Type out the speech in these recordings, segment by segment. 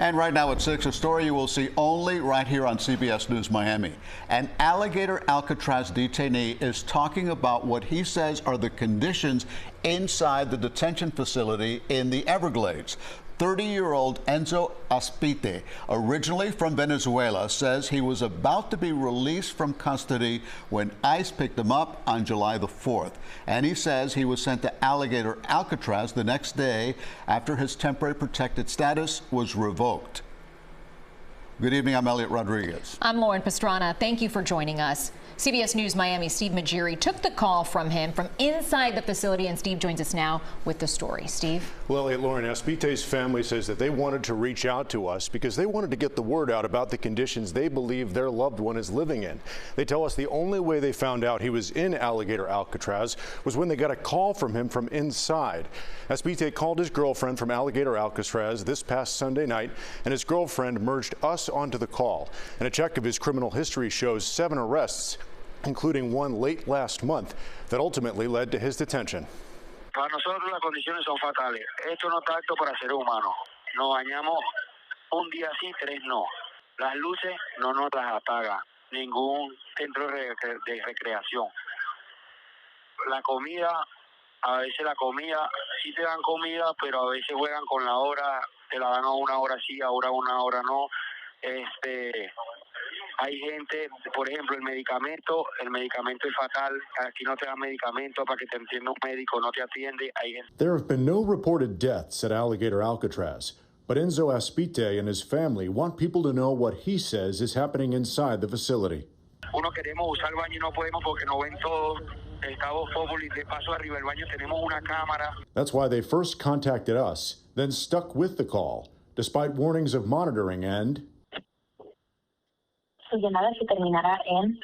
And right now at 6, a story you will see only right here on CBS News Miami. An Alligator Alcatraz detainee is talking about what he says are the conditions inside the detention facility in the Everglades. 30-year-old Enzo Aspite, originally from Venezuela, says he was about to be released from custody when ICE picked him up on July the 4th. And he says he was sent to Alligator Alcatraz the next day after his temporary protected status was revoked. Good evening, I'm Elliot Rodriguez. I'm Lauren Pastrana. Thank you for joining us. CBS News Miami's Steve Majiri took the call from him from inside the facility, and Steve joins us now with the story. Steve? Well, Elliot, Lauren, Aspite's family says that they wanted to reach out to us because they wanted to get the word out about the conditions they believe their loved one is living in. They tell us the only way they found out he was in Alligator Alcatraz was when they got a call from him from inside. Aspite called his girlfriend from Alligator Alcatraz this past Sunday night, and his girlfriend merged us onto the call. And a check of his criminal history shows 7 arrests, including one late last month that ultimately led to his detention. Para nosotros las condiciones son fatales. Esto no está apto para ser humano. Nos bañamos un día sí, 3 no. Las luces no nos las apaga ningún centro de recreación. La comida, a veces la comida, sí te dan comida, pero a veces juegan con la hora, te la dan a una hora sí, ahora una hora no. Hay gente, por ejemplo, el medicamento es fatal. Aquí no te dan medicamento para que te entienda un médico, no te atiende. Hay gente. There have been no reported deaths at Alligator Alcatraz, but Enzo Aspite and his family want people to know what he says is happening inside the facility. Uno queremos usar el baño y no podemos porque no ven todo. Estamos populi, de paso arriba del baño tenemos una cámara. That's why they first contacted us, then stuck with the call, despite warnings of monitoring and...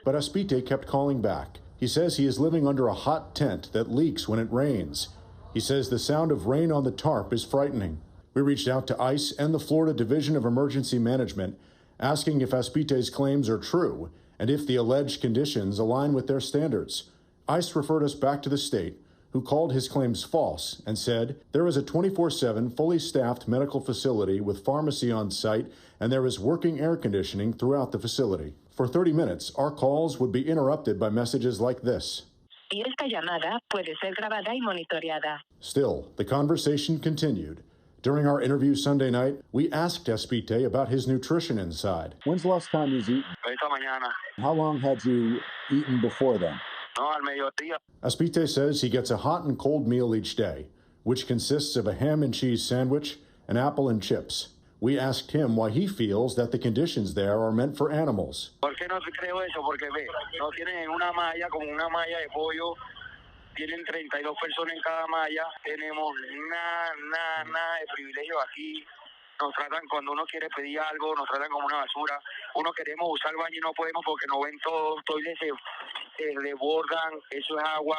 But Aspite kept calling back. He says he is living under a hot tent that leaks when it rains. He says the sound of rain on the tarp is frightening. We reached out to ICE and the Florida Division of Emergency Management, asking if Aspite's claims are true and if the alleged conditions align with their standards. ICE referred us back to the state, who called his claims false and said there is a 24/7 fully staffed medical facility with pharmacy on site and there is working air conditioning throughout the facility. For 30 minutes, our calls would be interrupted by messages like this. Esta llamada puede ser grabada y monitoreada. Still, the conversation continued. During our interview Sunday night, we asked Aspite about his nutrition inside. When's the last time you've eaten? Esta mañana. How long had you eaten before then? No, al mediodía. Aspite says he gets a hot and cold meal each day, which consists of a ham and cheese sandwich, an apple and chips. We asked him why he feels that the conditions there are meant for animals. ¿Por qué no te creo eso? Porque ve, no tienen una malla como una malla de pollo. Tienen 32 personas en cada malla. Tenemos nada de privilegio aquí. Nos tratan, cuando uno quiere pedir algo, nos tratan como una basura. Uno queremos usar el baño y no podemos porque no ven todo. Toiles se desbordan. Eso es agua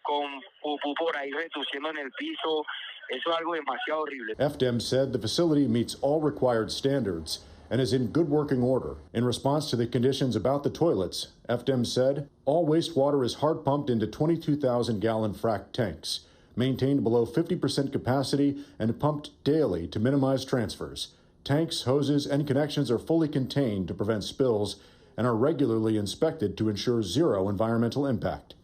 con pupú por ahí retuciendo en el piso. Eso es algo demasiado horrible. FDEM said the facility meets all required standards and is in good working order. In response to the conditions about the toilets, FDEM said all wastewater is hard pumped into 22,000-gallon frac tanks, maintained below 50% capacity and pumped daily to minimize transfers. Tanks, hoses, and connections are fully contained to prevent spills and are regularly inspected to ensure zero environmental impact.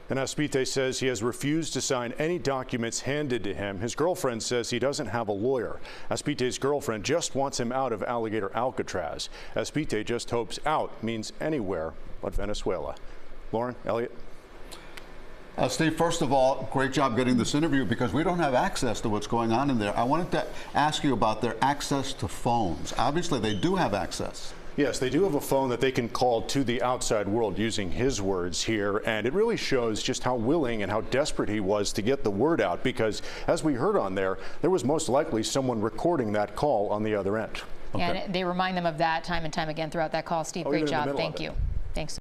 And Aspite says he has refused to sign any documents handed to him. His girlfriend says he doesn't have a lawyer. Aspite's girlfriend just wants him out of Alligator Alcatraz. Aspite just hopes out means anywhere but Venezuela. Lauren, Elliot. Steve, first of all, great job getting this interview because we don't have access to what's going on in there. I wanted to ask you about their access to phones. Obviously, they do have access. Yes, they do have a phone that they can call to the outside world, using his words here, and it really shows just how willing and how desperate he was to get the word out because, as we heard on there was most likely someone recording that call on the other end. Okay. And they remind them of that time and time again throughout that call. Steve, great job. Thank you. Thanks.